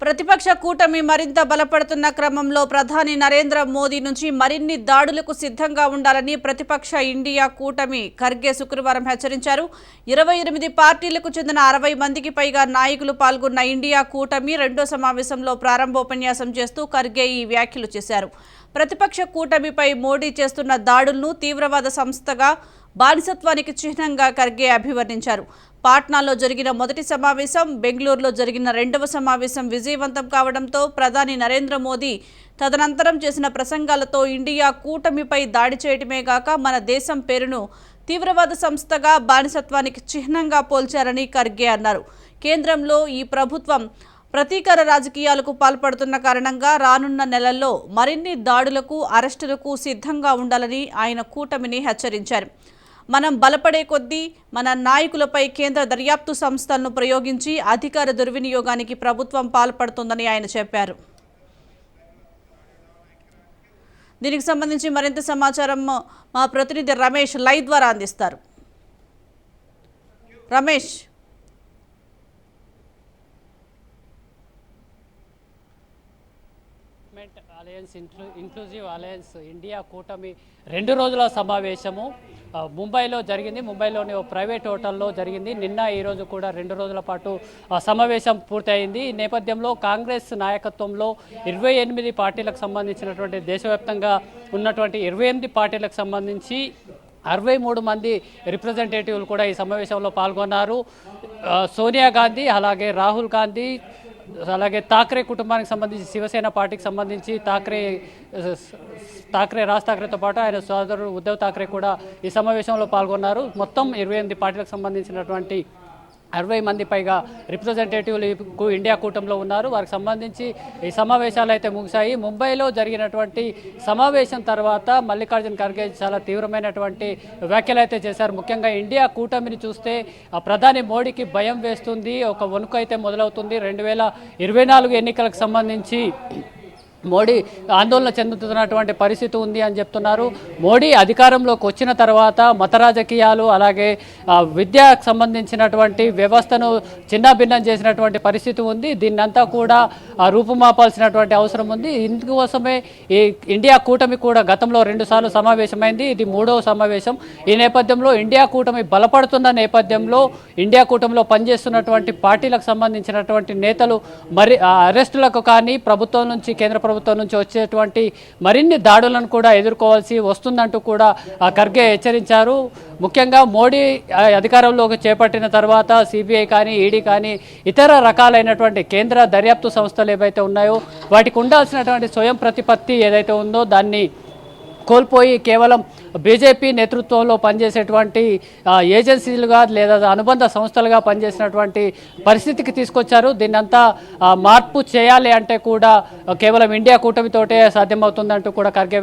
ప్రతిపక్ష కూటమి మరింత బలపడుతున్న క్రమంలో ప్రధాని నరేంద్ర మోదీ నుంచి మరిన్ని దాడులకు సిద్ధంగా ఉండాలని ప్రతిపక్ష ఇండియా కూటమి ఖర్గే శుక్రవారం హెచ్చరించారు. 28 పార్టీలకు చెందిన 60 మందికి పైగా నాయకులు పాల్గొన్న ఇండియా కూటమి రెండో సమావేశంలో ప్రారంభోపన్యాసం చేస్తూ ఖర్గే ఈ వ్యాఖ్యలు చేశారు. ప్రతిపక్ష కూటమిపై మోడీ చేస్తున్న దాడులను తీవ్రవాద సంస్థగా, బానిసత్వానికి చిహ్నంగా ఖర్గే అభివర్ణించారు. పాట్నాలో జరిగిన మొదటి సమావేశం, బెంగళూరులో జరిగిన రెండవ సమావేశం విజయవంతం కావడంతో ప్రధాని నరేంద్ర మోదీ తదనంతరం చేసిన ప్రసంగాలతో ఇండియా కూటమిపై దాడి చేయడమే గాక మన దేశం పేరును తీవ్రవాద సంస్థగా, బానిసత్వానికి చిహ్నంగా పోల్చారని ఖర్గే అన్నారు. కేంద్రంలో ఈ ప్రభుత్వం ప్రతీకార రాజకీయాలకు పాల్పడుతున్న కారణంగా రానున్న నెలల్లో మరిన్ని దాడులకు, అరెస్టులకు సిద్ధంగా ఉండాలని ఆయన కూటమిని హెచ్చరించారు. మనం బలపడే కొద్దీ మన నాయకులపై కేంద్ర దర్యాప్తు సంస్థలను ప్రయోగించి అధికార దుర్వినియోగానికి ప్రభుత్వం పాల్పడుతుందని ఆయన చెప్పారు. దీనికి సంబంధించి మరింత సమాచారం మా ప్రతినిధి రమేష్ లైవ్ ద్వారా అందిస్తారు. Ramesh, alliance inclusive alliance India కూటమి 2 రోజుల సమావేశము ముంబైలో జరిగింది. ముంబైలోని ఓ ప్రైవేట్ హోటల్లో జరిగింది. నిన్న ఈరోజు కూడా 2 రోజుల పాటు సమావేశం పూర్తయింది. ఈ నేపథ్యంలో కాంగ్రెస్ నాయకత్వంలో 28 పార్టీలకు సంబంధించినటువంటి దేశవ్యాప్తంగా ఉన్నటువంటి 28 పార్టీలకు సంబంధించి 63 మంది రిప్రజెంటేటివ్లు కూడా ఈ సమావేశంలో పాల్గొన్నారు. సోనియా గాంధీ, అలాగే రాహుల్ గాంధీ, అలాగే థాక్రే కుటుంబానికి సంబంధించి శివసేన పార్టీకి సంబంధించి థాక్రే రాజ్ థాక్రేతో పాటు ఆయన సోదరుడు ఉద్ధవ్ థాక్రే కూడా ఈ సమావేశంలో పాల్గొన్నారు. మొత్తం 28 పార్టీలకు సంబంధించినటువంటి 60 మంది పైగా రిప్రజెంటేటివ్లు ఇండియా కూటమిలో ఉన్నారు. వారికి సంబంధించి ఈ సమావేశాలు అయితే ముగిశాయి. ముంబైలో జరిగినటువంటి సమావేశం తర్వాత మల్లికార్జున ఖర్గే చాలా తీవ్రమైనటువంటి వ్యాఖ్యలు అయితే చేశారు. ముఖ్యంగా ఇండియా కూటమిని చూస్తే ప్రధాని మోడీకి భయం వేస్తుంది, ఒక వణుకు అయితే మొదలవుతుంది. 2024 ఎన్నికలకు సంబంధించి మోడీ ఆందోళన చెందుతున్నటువంటి పరిస్థితి ఉంది అని చెప్తున్నారు. మోడీ అధికారంలోకి వచ్చిన తర్వాత మత రాజకీయాలు, అలాగే విద్యకు సంబంధించినటువంటి వ్యవస్థను చిన్నాభిన్నం చేసినటువంటి పరిస్థితి ఉంది. దీన్నంతా కూడా రూపుమాపాల్సినటువంటి అవసరం ఉంది. ఇందుకోసమే ఈ ఇండియా కూటమి కూడా గతంలో 2 సార్లు సమావేశమైంది. ఇది 3వ సమావేశం. ఈ నేపథ్యంలో ఇండియా కూటమి బలపడుతున్న నేపథ్యంలో ఇండియా కూటమిలో పనిచేస్తున్నటువంటి పార్టీలకు సంబంధించినటువంటి నేతలు మరి అరెస్టులకు కానీ, ప్రభుత్వం నుంచి, కేంద్ర ప్రభుత్వం నుంచి వచ్చేటువంటి మరిన్ని దాడులను కూడా ఎదుర్కోవాల్సి వస్తుందంటూ కూడా ఖర్గే హెచ్చరించారు. ముఖ్యంగా మోడీ అధికారంలోకి చేపట్టిన తర్వాత సిబిఐ కానీ, ఈడీ కానీ, ఇతర రకాలైనటువంటి కేంద్ర దర్యాప్తు సంస్థలు ఏవైతే ఉన్నాయో వాటికి ఉండాల్సినటువంటి స్వయం ప్రతిపత్తి ఏదైతే ఉందో దాన్ని కోల్పోయి కేవలం బీజేపీ నేతృత్వంలో పనిచేసేటువంటి ఏజెన్సీలుగా లేదా అనుబంధ సంస్థలుగా పనిచేసినటువంటి పరిస్థితికి తీసుకొచ్చారు. దీన్నంతా మార్పు చేయాలి అంటే కూడా కేవలం ఇండియా కూటమితోటే సాధ్యమవుతుందంటూ కూడా ఖర్గే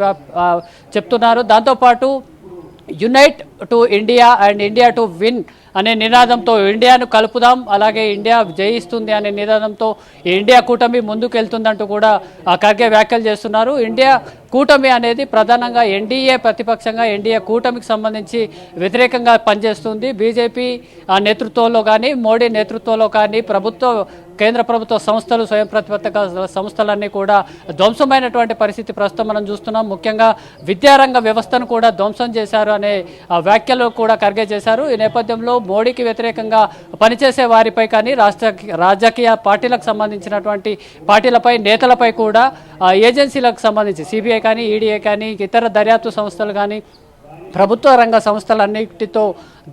చెప్తున్నారు. దాంతోపాటు unite to India and India to win అనే నినాదంతో ఇండియాను కలుపుదాం, అలాగే ఇండియా జయిస్తుంది అనే నినాదంతో ఇండియా కూటమి ముందుకు వెళ్తుందంటూ కూడా ఖర్గే వ్యాఖ్యలు చేస్తున్నారు. ఇండియా కూటమి అనేది ప్రధానంగా ఎన్డీఏ ప్రతిపక్షంగా ఎన్డీఏ కూటమికి సంబంధించి వ్యతిరేకంగా పనిచేస్తుంది. బీజేపీ నేతృత్వంలో కానీ, మోడీ నేతృత్వంలో కానీ కేంద్ర ప్రభుత్వ సంస్థలు, స్వయం ప్రతిపత్త సంస్థలన్నీ కూడా ధ్వంసమైనటువంటి పరిస్థితి ప్రస్తుతం మనం చూస్తున్నాం. ముఖ్యంగా విద్యారంగ వ్యవస్థను కూడా ధ్వంసం చేశారు అనే వ్యాఖ్యలు కూడా ఖర్గే చేశారు. ఈ నేపథ్యంలో మోడీకి వ్యతిరేకంగా పనిచేసే వారిపై కానీ, రాజకీయ పార్టీలకు సంబంధించినటువంటి పార్టీలపై, నేతలపై కూడా ఏజెన్సీలకు సంబంధించి సిబిఐ కానీ, ఈడీఏ కానీ, ఇతర దర్యాప్తు సంస్థలు కానీ, ప్రభుత్వ రంగ సంస్థలన్నిటితో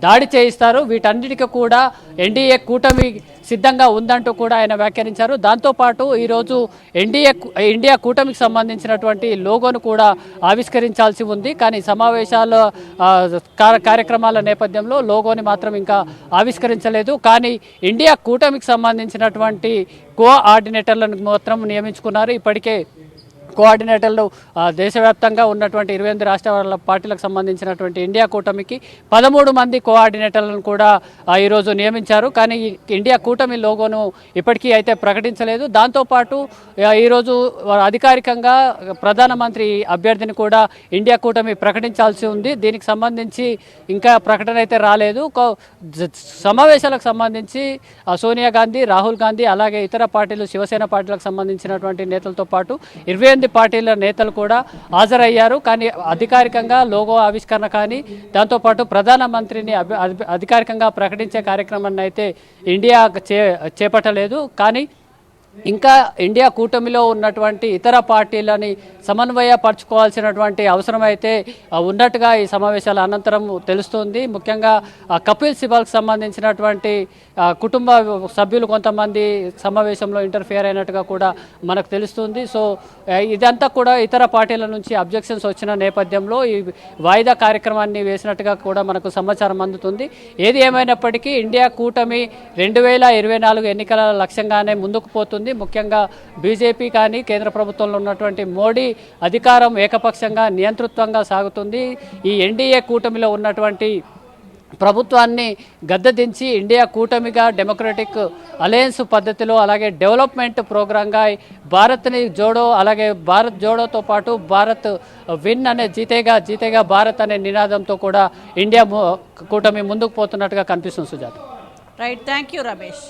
దాడి చేయిస్తారు. వీటన్నిటికీ కూడా ఎన్డీఏ కూటమి సిద్ధంగా ఉందంటూ కూడా ఆయన వ్యాఖ్యానించారు. దాంతోపాటు ఈరోజు ఇండియా కూటమికి సంబంధించినటువంటి లోగోను కూడా ఆవిష్కరించాల్సి ఉంది. కానీ సమావేశాల కార్యక్రమాల నేపథ్యంలో లోగోని మాత్రం ఇంకా ఆవిష్కరించలేదు. కానీ ఇండియా కూటమికి సంబంధించినటువంటి కోఆర్డినేటర్లను మాత్రం నియమించుకున్నారు. ఇప్పటికే కోఆర్డినేటర్లు దేశవ్యాప్తంగా ఉన్నటువంటి 28 రాష్ట్రాల పార్టీలకు సంబంధించినటువంటి ఇండియా కూటమికి 13 మంది కోఆర్డినేటర్లను కూడా ఈరోజు నియమించారు. కానీ ఇండియా కూటమి లోగోను ఇప్పటికీ అయితే ప్రకటించలేదు. దాంతోపాటు ఈరోజు అధికారికంగా ప్రధానమంత్రి అభ్యర్థిని కూడా ఇండియా కూటమి ప్రకటించాల్సి ఉంది. దీనికి సంబంధించి ఇంకా ప్రకటన అయితే రాలేదు. సమావేశాలకు సంబంధించి సోనియా గాంధీ, రాహుల్ గాంధీ, అలాగే ఇతర పార్టీలు, శివసేన పార్టీలకు సంబంధించినటువంటి నేతలతో పాటు 28 పార్టీల నేతలు కూడా హాజరయ్యారు. కానీ అధికారికంగా లోగో ఆవిష్కరణ కానీ దాంతోపాటు ప్రధానమంత్రిని అధికారికంగా ప్రకటించే కార్యక్రమాన్ని అయితే ఇండియా చేపట్టలేదు. కానీ ఇంకా ఇండియా కూటమిలో ఉన్నటువంటి ఇతర పార్టీలని సమన్వయపరచుకోవాల్సినటువంటి అవసరం అయితే ఉన్నట్టుగా ఈ సమావేశాల అనంతరం తెలుస్తుంది. ముఖ్యంగా కపిల్ సిబల్కి సంబంధించినటువంటి కుటుంబ సభ్యులు కొంతమంది సమావేశంలో ఇంటర్ఫియర్ అయినట్టుగా కూడా మనకు తెలుస్తుంది. సో ఇదంతా కూడా ఇతర పార్టీల నుంచి అబ్జెక్షన్స్ వచ్చిన నేపథ్యంలో ఈ వాయిదా కార్యక్రమాన్ని వేసినట్టుగా కూడా మనకు సమాచారం అందుతుంది. ఏది ఏమైనప్పటికీ ఇండియా కూటమి 2024 ఎన్నికల లక్ష్యంగానే ముందుకు పోతుంది. ముఖ్యంగా బీజేపీ కానీ కేంద్ర ప్రభుత్వంలో ఉన్నటువంటి మోడీ అధికారం ఏకపక్షంగా నియంతృత్వంగా సాగుతుంది. ఈ ఎన్డీఏ కూటమిలో ఉన్నటువంటి ప్రభుత్వాన్ని గద్దెదించి ఇండియా కూటమిగా డెమోక్రటిక్ అలయన్స్ పద్ధతిలో, అలాగే డెవలప్మెంట్ ప్రోగ్రాంగా భారత్ని జోడో, అలాగే భారత్ జోడోతో పాటు భారత్ విన్ అనే జీతేగా భారత్ అనే నినాదంతో కూడా ఇండియా కూటమి ముందుకు పోతున్నట్టుగా కనిపిస్తుంది. Sujatha. Right, thank you Ramesh.